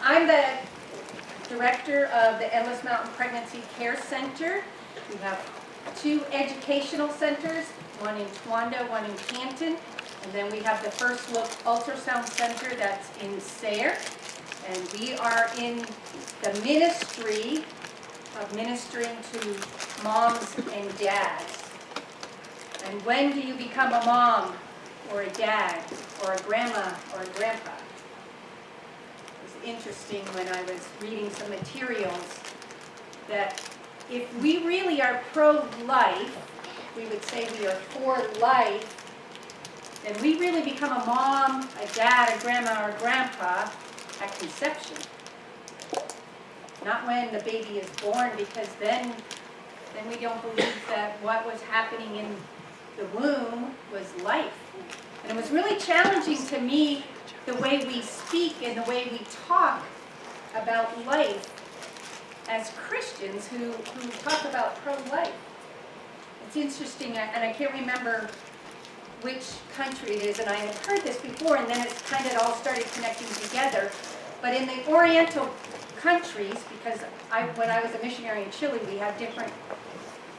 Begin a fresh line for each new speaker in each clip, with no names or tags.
I'm the director of the Endless Mountain Pregnancy Care Center. We have 2 educational centers, one in Towanda, one in Canton. And then we have the First Look Ultrasound Center that's in Sayre. And we are in the ministry of ministering to moms and dads. And when do you become a mom or a dad or a grandma or a grandpa? It was interesting when I was reading some materials that if we really are pro-life, we would say we are for life, then we really become a mom, a dad, a grandma, or a grandpa at conception. Not when the baby is born, because then we don't believe that what was happening in the womb was life. And it was really challenging to me the way we speak and the way we talk about life as Christians who talk about pro-life. It's interesting, and I can't remember which country it is, and I had heard this before, and then it's kind of all started connecting together. But in the Oriental countries, because when I was a missionary in Chile, we had different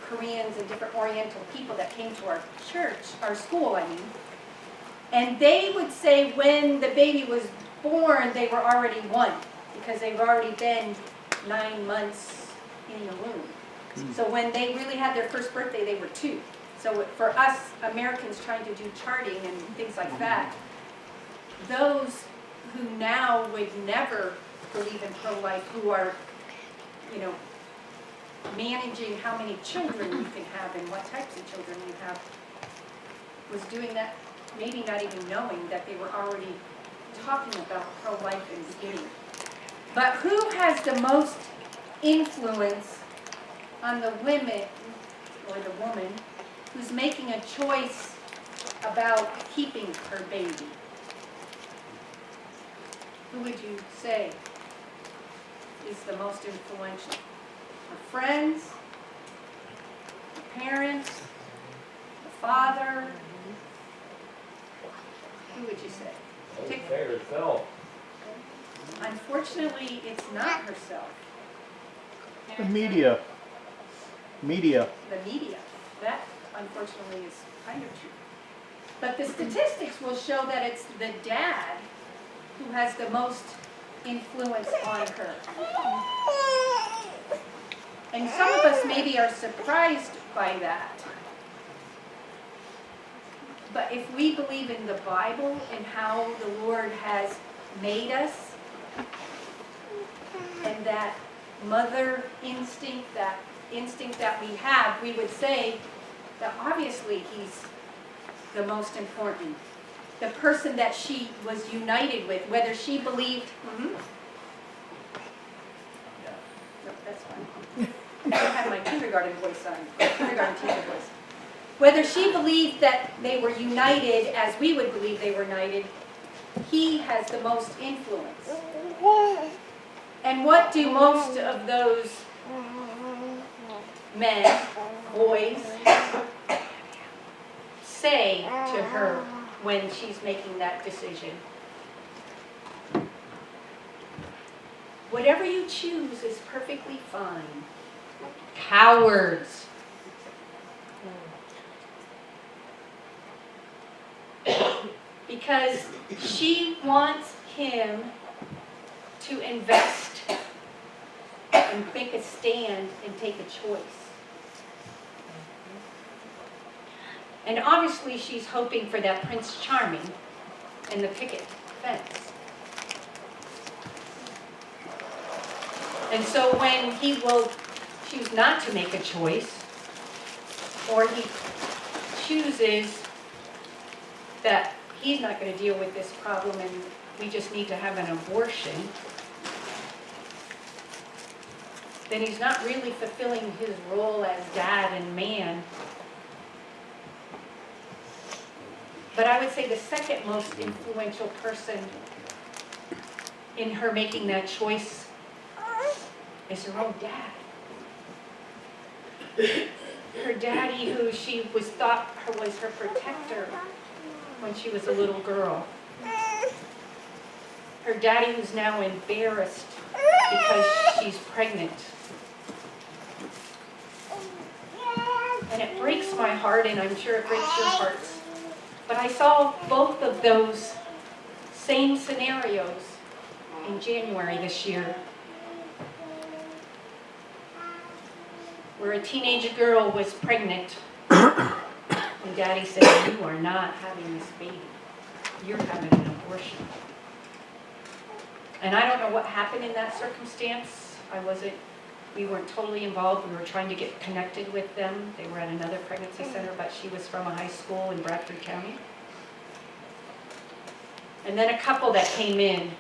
Koreans and different Oriental people that came to our church, our school, I mean. And they would say when the baby was born, they were already 1, because they've already been 9 months in the womb. So when they really had their first birthday, they were 2. So for us Americans trying to do charting and things like that, those who now would never believe in pro-life, who are, managing how many children you can have and what types of children you have, was doing that, maybe not even knowing that they were already talking about pro-life in the beginning. But who has the most influence on the women, or the woman, who's making a choice about keeping her baby? Who would you say is the most influential? Her friends, the parents, the father? Who would you say?
I would say herself.
Unfortunately, it's not herself.
The media.
The media. That, unfortunately, is kind of true. But the statistics will show that it's the dad who has the most influence on her. And some of us maybe are surprised by that. But if we believe in the Bible and how the Lord has made us, and that mother instinct, that instinct that we have, we would say that obviously he's the most important. The person that she was united with, whether she believed, no, that's fine. I have my kindergarten voice on, kindergarten teacher voice. Whether she believed that they were united as we would believe they were united, he has the most influence. And what do most of those men, boys, say to her when she's making that decision? Whatever you choose is perfectly fine. Cowards. Because she wants him to invest and make a stand and take a choice. And obviously she's hoping for that Prince Charming and the picket fence. And so when he will choose not to make a choice, or he chooses that he's not going to deal with this problem and we just need to have an abortion, then he's not really fulfilling his role as dad and man. But I would say the second most influential person in her making that choice is her own dad. Her daddy, who she was thought was her protector when she was a little girl. her daddy who's now embarrassed because she's pregnant. And it breaks my heart, and I'm sure it breaks your hearts. But I saw both of those same scenarios in January this year, where a teenage girl was pregnant, and daddy said, "You are not having this baby. You're having an abortion." And I don't know what happened in that circumstance. We weren't totally involved. We were trying to get connected with them. They were at another pregnancy center, but she was from a high school in Bradford County. And then a couple that came in,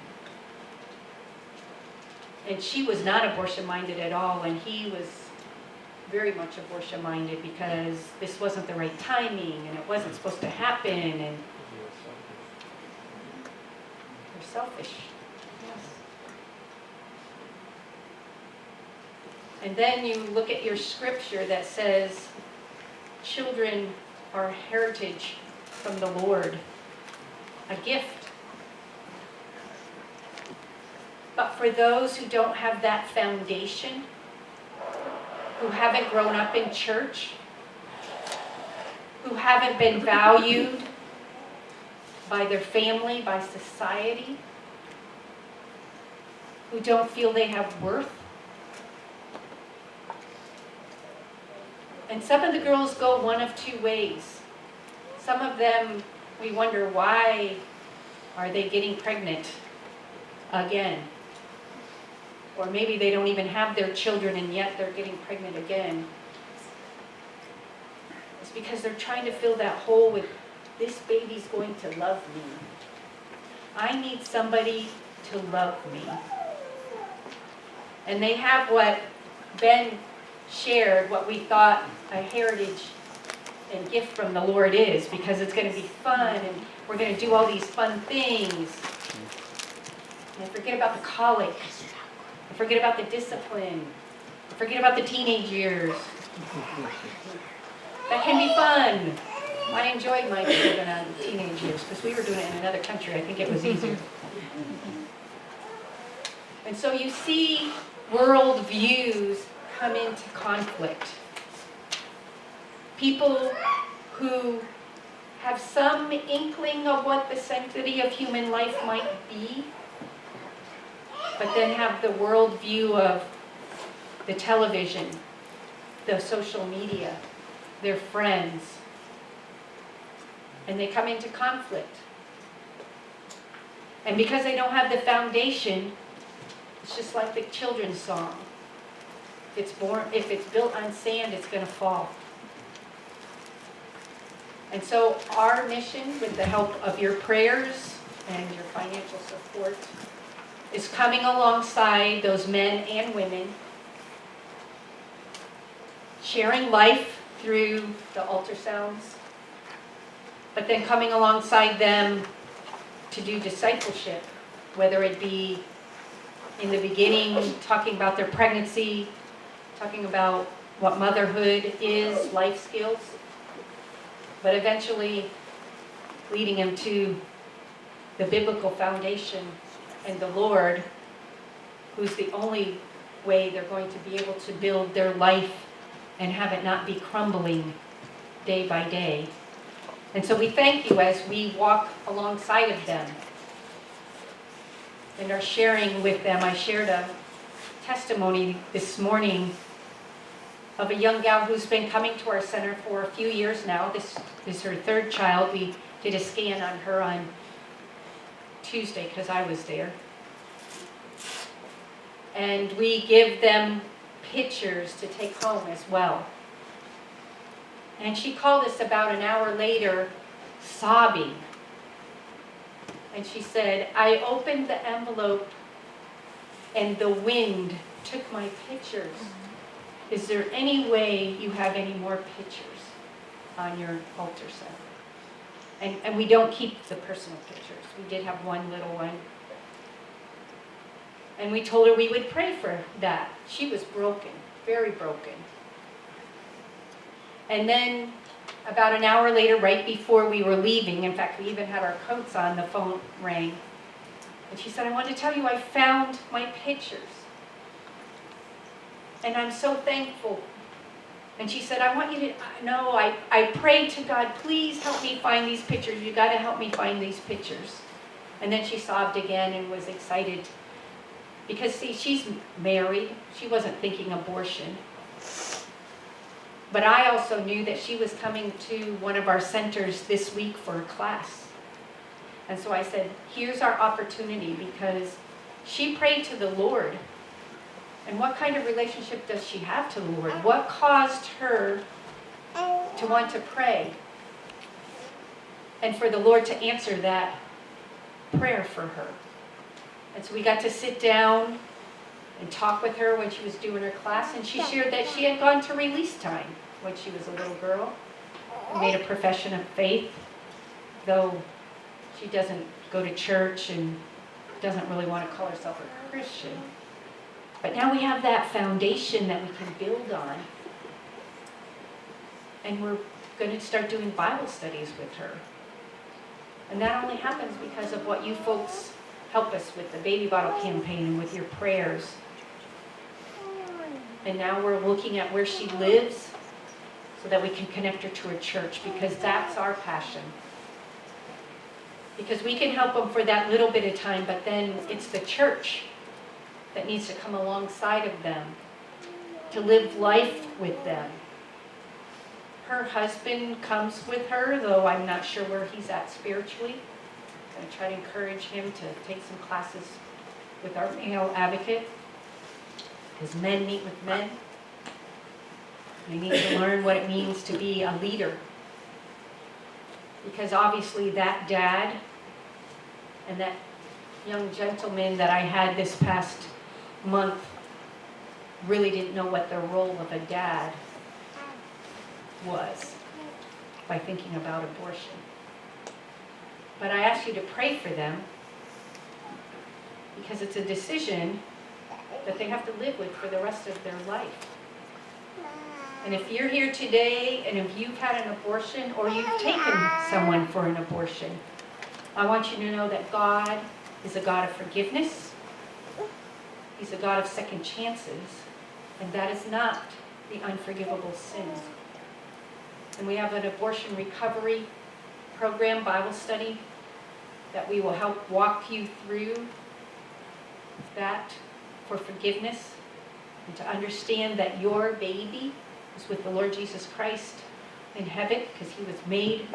and she was not abortion-minded at all, and he was very much abortion-minded because this wasn't the right timing, and it wasn't supposed to happen, and they're selfish. Yes. And then you look at your scripture that says, children are heritage from the Lord, a gift. But for those who don't have that foundation, who haven't grown up in church, who haven't been valued by their family, by society, who don't feel they have worth. And some of the girls go one of two ways. Some of them, we wonder, why are they getting pregnant again? Or maybe they don't even have their children and yet they're getting pregnant again. It's because they're trying to fill that hole with, this baby's going to love me. I need somebody to love me. And they have what Ben shared, what we thought a heritage and gift from the Lord is, because it's going to be fun and we're going to do all these fun things. And forget about the colic. Forget about the discipline. Forget about the teenage years. That can be fun. I enjoyed my children on teenage years because we were doing it in another country. I think it was easier. And so you see world views come into conflict. People who have some inkling of what the sanctity of human life might be, but then have the world view of the television, the social media, their friends, and they come into conflict. And because they don't have the foundation, it's just like the children's song. If it's built on sand, it's going to fall. And so our mission, with the help of your prayers and your financial support, is coming alongside those men and women, sharing life through the ultrasounds, but then coming alongside them to do discipleship, whether it be in the beginning, talking about their pregnancy, talking about what motherhood is, life skills, but eventually leading them to the biblical foundation and the Lord, who's the only way they're going to be able to build their life and have it not be crumbling day by day. And so we thank you as we walk alongside of them and are sharing with them. I shared a testimony this morning of a young gal who's been coming to our center for a few years now. This is her third child. We did a scan on her on Tuesday because I was there. And we give them pictures to take home as well. And she called us about an hour later, sobbing. And she said, I opened the envelope and the wind took my pictures. Is there any way you have any more pictures on your ultrasound? And we don't keep the personal pictures. We did have one little one. And we told her we would pray for that. She was broken, very broken. And then about an hour later, right before we were leaving, in fact, we even had our coats on, the phone rang. And she said, I want to tell you I found my pictures. And I'm so thankful. And she said, I want you to know, I prayed to God, please help me find these pictures. You got to help me find these pictures. And then she sobbed again and was excited. Because, see, she's married. She wasn't thinking abortion. But I also knew that she was coming to one of our centers this week for a class. And so I said, here's our opportunity, because she prayed to the Lord. And what kind of relationship does she have to the Lord? What caused her to want to pray? And for the Lord to answer that prayer for her. And so we got to sit down and talk with her when she was doing her class. And she shared that she had gone to release time when she was a little girl. Made a profession of faith, though she doesn't go to church and doesn't really want to call herself a Christian. But now we have that foundation that we can build on. And we're going to start doing Bible studies with her. And that only happens because of what you folks help us with, the baby bottle campaign and with your prayers. And now we're looking at where she lives so that we can connect her to a church, because that's our passion. Because we can help them for that little bit of time, but then it's the church that needs to come alongside of them to live life with them. Her husband comes with her, though I'm not sure where he's at spiritually. I'm going to try to encourage him to take some classes with our male advocate, because men meet with men. They need to learn what it means to be a leader. Because obviously that dad and that young gentleman that I had this past month really didn't know what the role of a dad was by thinking about abortion. But I ask you to pray for them, because it's a decision that they have to live with for the rest of their life. And if you're here today and if you've had an abortion or you've taken someone for an abortion, I want you to know that God is a God of forgiveness. He's a God of second chances. And that is not the unforgivable sin. And we have an abortion recovery program, Bible study, that we will help walk you through that for forgiveness, and to understand that your baby is with the Lord Jesus Christ in heaven, because he was made,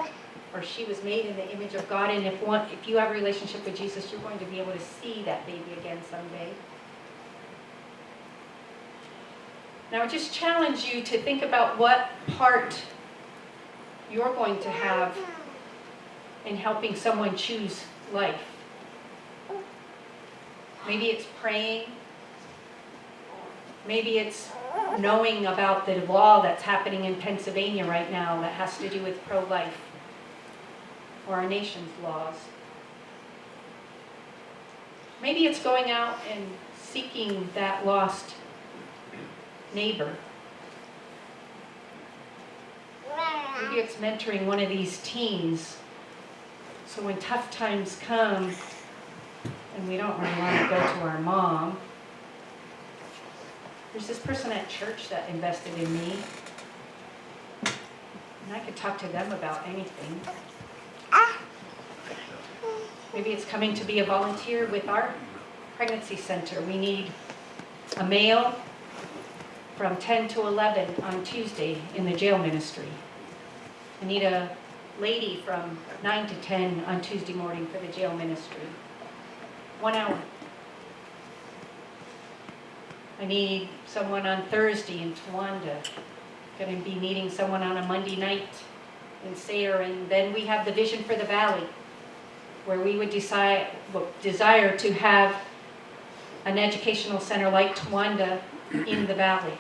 or she was made in the image of God. And if you have a relationship with Jesus, you're going to be able to see that baby again someday. Now I just challenge you to think about what part you're going to have in helping someone choose life. Maybe it's praying. Maybe it's knowing about the law that's happening in Pennsylvania right now that has to do with pro-life, or our nation's laws. Maybe it's going out and seeking that lost neighbor. Maybe it's mentoring one of these teens, so when tough times come and we don't really want to go to our mom, there's this person at church that invested in me, and I could talk to them about anything. Maybe it's coming to be a volunteer with our pregnancy center. We need a male from 10 to 11 on Tuesday in the jail ministry. I need a lady from 9 to 10 on Tuesday morning for the jail ministry. 1 hour. I need someone on Thursday in Towanda. Going to be needing someone on a Monday night in Sayre. And then we have the Vision for the Valley, where we would desire to have an educational center like Towanda in the valley.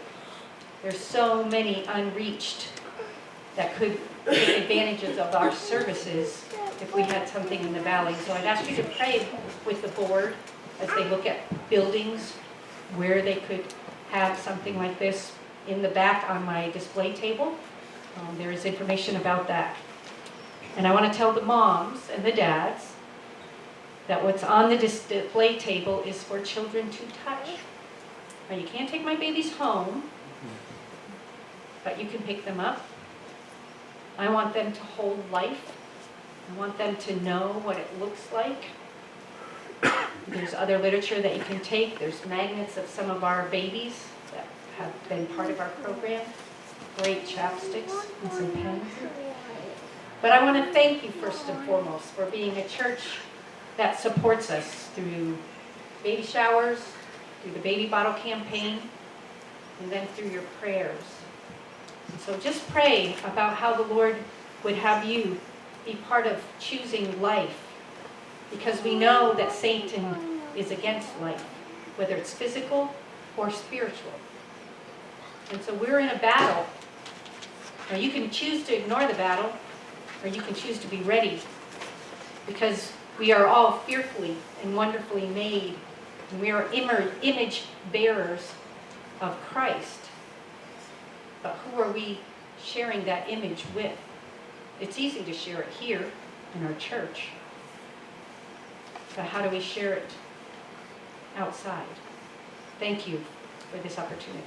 There's so many unreached that could take advantages of our services if we had something in the valley. So I'd ask you to pray with the board as they look at buildings where they could have something like this. In the back on my display table, there is information about that. And I want to tell the moms and the dads that what's on the display table is for children to touch. Now, you can't take my babies home, but you can pick them up. I want them to hold life. I want them to know what it looks like. There's other literature that you can take. There's magnets of some of our babies that have been part of our program. Great chapsticks and some pens. But I want to thank you first and foremost for being a church that supports us through baby showers, through the baby bottle campaign, and then through your prayers. And so just pray about how the Lord would have you be part of choosing life, because we know that Satan is against life, whether it's physical or spiritual. And so we're in a battle. Now you can choose to ignore the battle, or you can choose to be ready, because we are all fearfully and wonderfully made, and we are image bearers of Christ. But who are we sharing that image with? It's easy to share it here in our church, but how do we share it outside? Thank you for this opportunity.